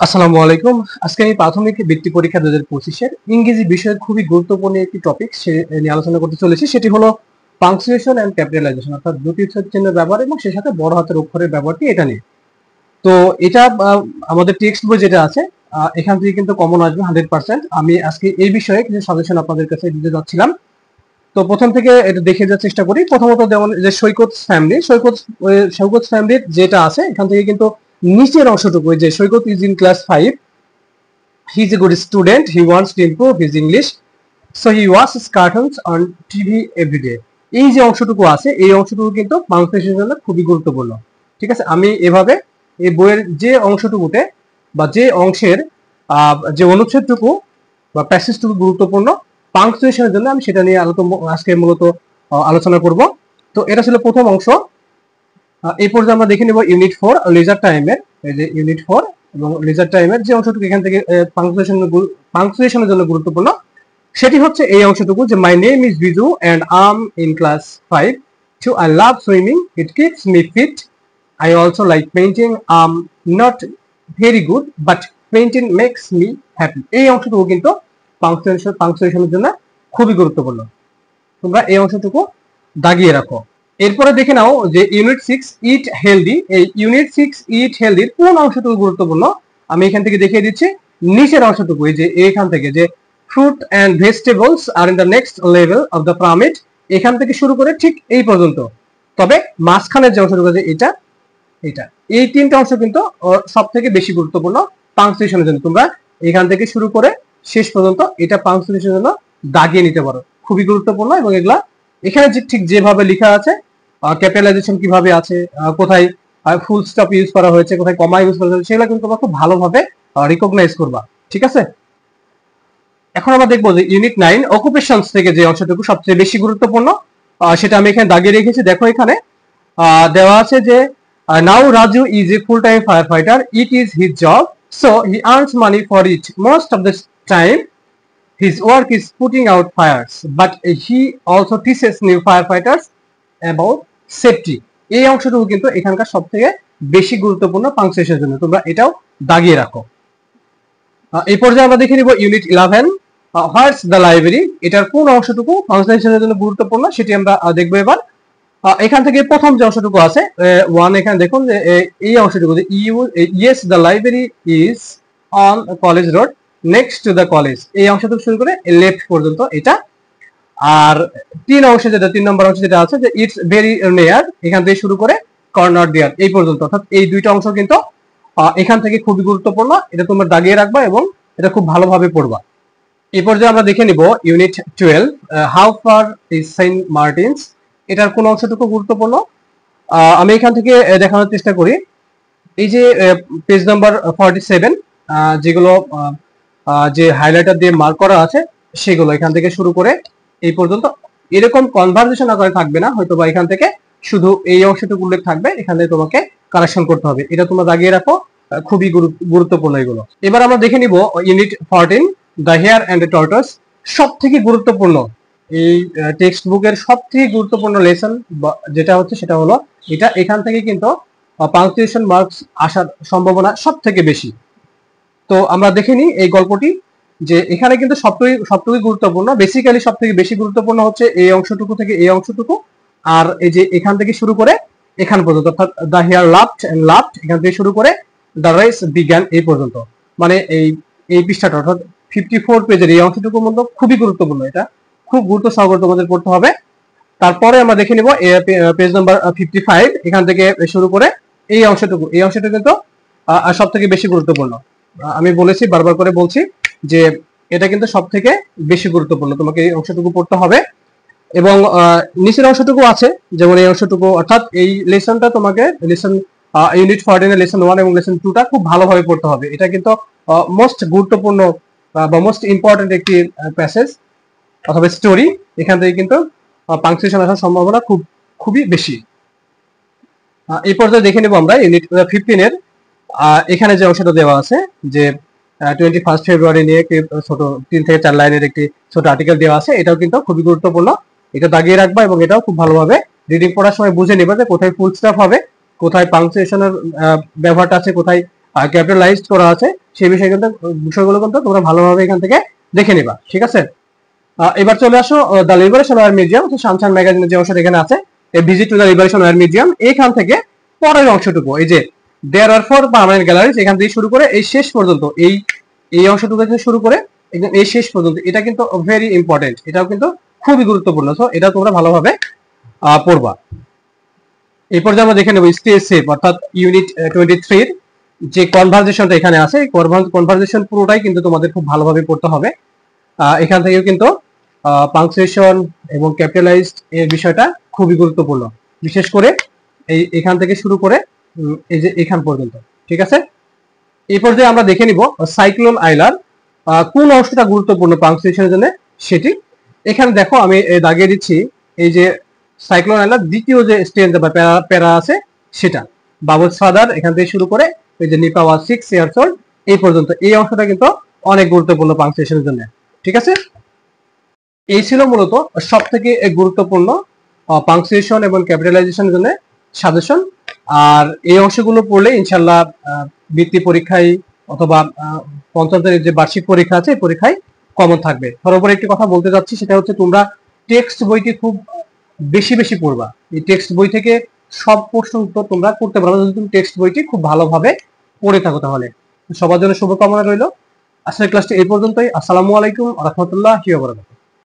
আসসালামু আলাইকুম। আজকে আমি প্রাথমিক বৃত্তি পরীক্ষা 2025 এর ইংরেজি বিষয়ের খুবই গুরুত্বপূর্ণ একটি টপিক নিয়ে আলোচনা করতে চলেছি। সেটি হলো পাংচুয়েশন এন্ড ক্যাপিটালাইজেশন, অর্থাৎ দুটি উচ্চারণ চিহ্নের ব্যবহার এবং সেই সাথে বড় হাতের অক্ষরের ব্যবহারটি এটা নিয়ে। তো এটা আমাদের টেক্সট বই যেটা আছে এখান থেকে কিন্তু কমন আসবে 100%। আমি আজকে এই বিষয়ে কিছু সাজেশন আপনাদের কাছে দিতে যাচ্ছিলাম। তো প্রথম থেকে এটা দেখে যাওয়ার চেষ্টা করি। প্রথমত যেমন যে সৈকত ফ্যামিলির যেটা আছে এখান থেকে কিন্তু নিচের অংশটুকু, যে Saikat is in class 5, he is a good student, he wants to improve his English, so he watches cartoons on TV everyday. এই যে অংশটুকু আছে এই অংশটুকু কিন্তু পাংচুয়েশনের জন্য খুবই গুরুত্বপূর্ণ। ঠিক আছে, আমি এভাবে এই বইয়ের যে অংশটুকুতে বা যে অংশের যে অনুচ্ছেদটুকু বা প্যাসেজটুকু গুরুত্বপূর্ণ পাংচুয়েশনের জন্য আমি সেটা নিয়ে আজকে মূলত আলোচনা করব। তো এটা ছিল প্রথম অংশ। এই পর্যায়ে আমরা দেখে নিব ইউনিট 4 লেজার টাইমের, এই যে ইউনিট 4 এবং লেজার টাইমের যে অংশটুকু এখান থেকে পাংচুয়েশনের জন্য গুরুত্বপূর্ণ সেটি হচ্ছে এই অংশটুকু, যে my name is Biju and I am in class 5, too I love swimming, it keeps me fit, I also like painting, I am not very good but painting makes me happy. এই অংশটুকু কিন্তু পাংচুয়েশনের জন্য খুবই গুরুত্বপূর্ণ। তোমরা এই অংশটুকু দাগিয়ে রাখো। এরপরে দেখে নাও যে ইউনিট 6 ইট হেলদি। এই ইউনিট 6 ইট হেলদির কোন অংশটুকু গুরুত্বপূর্ণ আমি এখান থেকে দেখিয়ে দিচ্ছি। নিচের অংশটুকু, এই যে এখান থেকে, যে fruit and vegetables are in the next level of the pyramid, এখান থেকে শুরু করে ঠিক এই পর্যন্ত। তবে মাঝখানের যে অংশটুকু আছে এটা এটা এই তিনটা অংশ কিন্তু সব থেকে বেশি গুরুত্বপূর্ণ পাংচুয়েশনের জন্য। তোমরা এখান থেকে শুরু করে শেষ পর্যন্ত এটা পাংচুয়েশনের জন্য দাগিয়ে নিতে পারো, খুবই গুরুত্বপূর্ণ। এবং এগুলা এখানে যে ঠিক যেভাবে লেখা আছে, ক্যাপিটালাইজেশন কিভাবে আছে, কোথায় ফুল স্টপ ইউজ করা হয়েছে, কোথায় কমা ইউজ করা হয়েছে, সেগুলো কিন্তু তোমরা খুব ভালোভাবে রিকগনাইজ করবা। ঠিক আছে, এখন আমরা দেখবো যে ইউনিট 9 অকুপেশনস থেকে যে অংশটুকু সবচেয়ে বেশি গুরুত্বপূর্ণ সেটা আমি এখানে দাগিয়ে রেখেছি। দেখো এখানে দেওয়া আছে যে now Raju is a full time fire fighter, it is his job, so he earns money for it, most of the time his work is putting out fires, but he also teaches new firefighters about safety. এই অংশটুকু কিন্তু এখানকার সব থেকে বেশি গুরুত্বপূর্ণ পাংচুয়েশনের জন্য, তোমরা এটাও দাগিয়ে রাখো। এই পর্যায়ে আমরা দেখে নিব ইউনিট 11 হোয়াটস দ্য লাইব্রেরি। এটার কোন অংশটুকু পাংচুয়েশনের জন্য গুরুত্বপূর্ণ সেটি আমরা দেখবো এবার। এখান থেকে প্রথম যে অংশটুকু আছে 1, এখানে দেখুন যে এই অংশটুকু, যে yes the library is on college road next to the college, এই অংশটুকু শুরু করে লেফট পর্যন্ত এটা। আর 3 অংশে, যেটা 3 নম্বর অংশ যেটা আছে, যে ইটস ভেরি নিয়ার, এখান থেকে শুরু করে কর্নার দেয়ার এই পর্যন্ত। অর্থাৎ এই দুইটা অংশ কিন্তু এখান থেকে খুবই গুরুত্বপূর্ণ, এটা তোমরা দাগিয়ে রাখবা এবং এটা খুব ভালোভাবে পড়বা। এই পর্যায়ে আমরা দেখে নিব unit 12 how far is Saint Martin's. এটার কোন অংশটুকু গুরুত্বপূর্ণ আমি এখান থেকে দেখানোর চেষ্টা করি। এই যে পেজ নাম্বার 47, যেগুলো যে হাইলাইটার দিয়ে মার্ক করা আছে সেগুলো এখান থেকে শুরু করে এই পর্যন্ত এরকম কনভারসেশন আকারে থাকবে না, হয়তো বা এখান থেকে শুধু এই অংশটুকু উল্লেখ থাকবে, এখান থেকে তোমাকে কারেকশন করতে হবে। এটা তোমরা দাগিয়ে রাখো, খুবই গুরুত্বপূর্ণ এগুলো। এবার আমরা দেখে নিব unit 14 the hare and the tortoise. সব থেকে গুরুত্বপূর্ণ এই টেক্সট বুকের সব থেকে গুরুত্বপূর্ণ লেসন যেটা হচ্ছে সেটা হলো এটা। এখান থেকে কিন্তু পাংচুয়েশন মার্কস আসার সম্ভাবনা সব থেকে বেশি। তো আমরা দেখে নিই এই গল্পটি, যে এখানে কিন্তু সবটুকুই গুরুত্বপূর্ণ। বেসিক্যালি সব থেকে বেশি গুরুত্বপূর্ণ হচ্ছে এই অংশটুকু থেকে এই অংশটুকু, আর এই যে এখান থেকে শুরু করে এখান পর্যন্ত, অর্থাৎ the hare laughed and laughed, এখান থেকে শুরু করে দ্য রেস বিজ্ঞান এই পর্যন্ত। মানে এই পৃষ্ঠাটা অর্থাৎ 54 পেজের এই অংশটুকুর মধ্যে খুবই গুরুত্বপূর্ণ, এটা খুব গুরুত্ব সহকারে তোমাদের পড়তে হবে। তারপরে আমরা দেখে নিব পেজ নাম্বার 55, এখান থেকে শুরু করে এই অংশটুকু কিন্তু সব থেকে বেশি গুরুত্বপূর্ণ। আমি বলেছি, বারবার করে বলছি যে এটা কিন্তু সব থেকে বেশি গুরুত্বপূর্ণ, তোমাকে এই অংশটুকু পড়তে হবে। এবং নিচের অংশটুকু আছে, যেমন এই অংশটুকু, অর্থাৎ এই লেসনটা তোমাকে ইউনিট 14 এর লেসন 1 এবং লেসন 2টা খুব ভালোভাবে পড়তে হবে। এটা কিন্তু মোস্ট গুরুত্বপূর্ণ বা মোস্ট ইম্পর্টেন্ট একটি প্যাসেজ অথবা স্টোরি। এখান থেকে কিন্তু পাংচুয়েশন আসার সম্ভাবনা খুবই বেশি। এই পর্যায়ে দেখে নেব আমরা ইউনিট 15 এর এখানে যে অংশটা দেওয়া আছে, যে 21 ফেব্রুয়ারি নিয়ে ছোট 3 থেকে 4 লাইনের একটি ছোট আর্টিকেল দেওয়া আছে। এটাও কিন্তু খুবই গুরুত্বপূর্ণ, এটা দাগিয়ে রাখবা এবং এটাও খুব ভালোভাবে রিডিং পড়ার সময় বুঝে নিবা যে কোথায় ফুল স্টপ হবে, কোথায় পাংচুয়েশনের ব্যবহারটা আছে, কোথায় ক্যাপিটালাইজড করা আছে, সেই বিষয়গুলো কিন্তু তোমরা ভালোভাবে এখান থেকে দেখে নিবা, ঠিক আছে। এবার চলে আসো দ্য লিবারেশন ওয়ার মিউজিয়াম, শানশান ম্যাগাজিনের যে অংশটা এখানে আছে, এই visit to the Liberation War Museum, এখান থেকে পরের অংশটুকু, এই যে there are for permanent galleries, এখান থেকে শুরু করে এই শেষ পর্যন্ত, এই অংশটুকু থেকে শুরু করে একদম এই শেষ পর্যন্ত, এটা কিন্তু ভেরি ইম্পর্টেন্ট, এটাও কিন্তু খুবই গুরুত্বপূর্ণ। সো এটা তোমরা ভালোভাবে পড়বা। এই পর্যায়ে আমরা দেখে নেব স্টে সেফ, অর্থাৎ ইউনিট 23 যে কনভারসেশনটা এখানে আছে, কনভারসেশন পুরোটাই কিন্তু তোমাদের খুব ভালোভাবে পড়তে হবে। এখান থেকেও কিন্তু পাংচুয়েশন এবং ক্যাপিটালাইজড এর বিষয়টা খুবই গুরুত্বপূর্ণ, বিশেষ করে এখান থেকে শুরু করে এই যে এখান পর্যন্ত, ঠিক আছে। এই পর্যায়ে আমরা দেখে নিব সাইক্লোন আইলার কোন অংশটা গুরুত্বপূর্ণ পাংচুয়েশনের জন্য সেটি। এখানে দেখো আমি দাগিয়ে দিচ্ছি, এই যে সাইক্লোন আইলার দ্বিতীয় যে স্টেঞ্জা বা প্যারা আছে সেটা, বাবুস ফাদার এখান থেকে শুরু করে এই যে নিপা ওয়াজ 6 ইয়ার্স ওল্ড এই পর্যন্ত, এই অংশটা কিন্তু অনেক গুরুত্বপূর্ণ পাংচুয়েশনের জন্য, ঠিক আছে। এই ছিল মূলত সব থেকে গুরুত্বপূর্ণ পাংচুয়েশন এবং ক্যাপিটালাইজেশনের জন্য সাজেশন। আর এই অংশগুলো পড়লে ইনশাল্লাহ বৃত্তি পরীক্ষায় অথবা পঞ্চম শ্রেণীর যে বার্ষিক পরীক্ষা আছে এই পরীক্ষায় কমন থাকবে। সর্বোপরি একটি কথা বলতে চাচ্ছি, সেটা হচ্ছে তোমরা টেক্সট বইটি খুব বেশি বেশি পড়বা। এই টেক্সট বই থেকে সব প্রশ্ন উত্তর তোমরা করতে পারবে যদি তুমি টেক্সট বইটি খুব ভালোভাবে পড়ে থাকো। তাহলে সবার জন্য শুভকামনা রইল। আজকের ক্লাসটি এই পর্যন্তই। আসসালামু আলাইকুম ওয়া রাহমাতুল্লাহি ওয়া বারাকাতুহু।